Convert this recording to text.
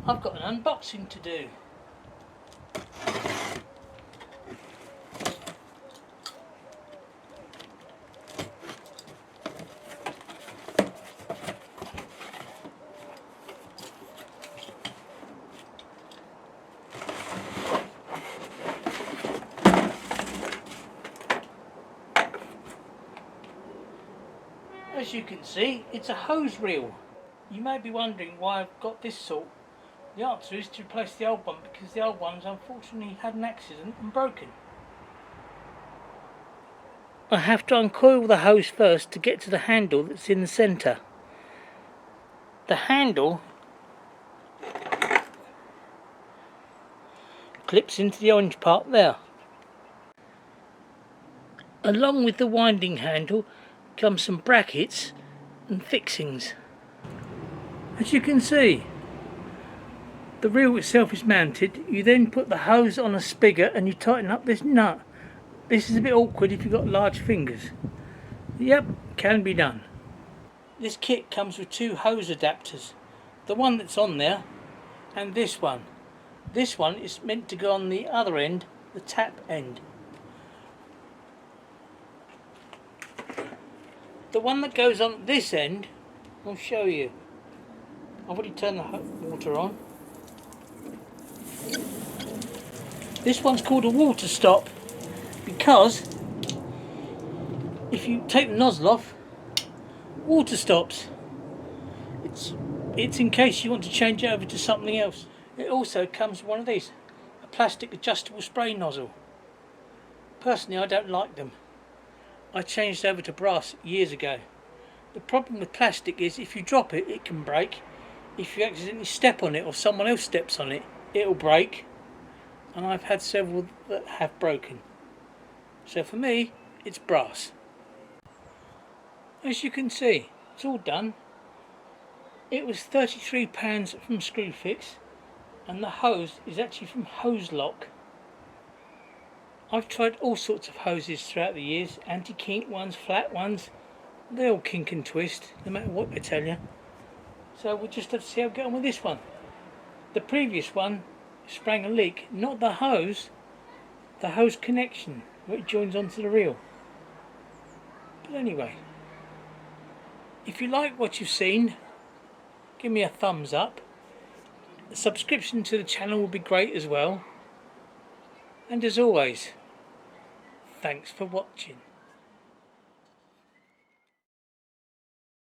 I've got an unboxing to do. As you can see, it's a hose reel. You may be wondering why I've got this sort. The answer is to replace the old one because the old one's unfortunately had an accident and broken. I have to uncoil the hose first to get to the handle that's in the centre. The handle clips into the orange part there. Along with the winding handle comes some brackets and fixings. As you can see, the reel itself is mounted. You then put the hose on a spigot and you tighten up this nut. This is a bit awkward if you've got large fingers. Yep, can be done. This kit comes with two hose adapters. The one that's on there and this one. This one is meant to go on the other end, the tap end. The one that goes on this end, I'll show you. I've already turned the water on. This one's called a water stop because if you take the nozzle off, water stops. It's in case you want to change it over to something else. It also comes with one of these, a plastic adjustable spray nozzle. Personally, I don't like them. I changed over to brass years ago. The problem with plastic is if you drop it, it can break. If you accidentally step on it or someone else steps on it, it'll break. And I've had several that have broken. So for me, it's brass. As you can see, it's all done. It was £33 from Screwfix, and the hose is actually from Hose Lock. I've tried all sorts of hoses throughout the years, anti-kink ones, flat ones. They all kink and twist, no matter what they tell you. So we'll just have to see how we get on with this one. The previous one sprang a leak, not the hose connection where it joins onto the reel. But anyway, if you like what you've seen, give me a thumbs up. A subscription to the channel would be great as well. And as always, thanks for watching.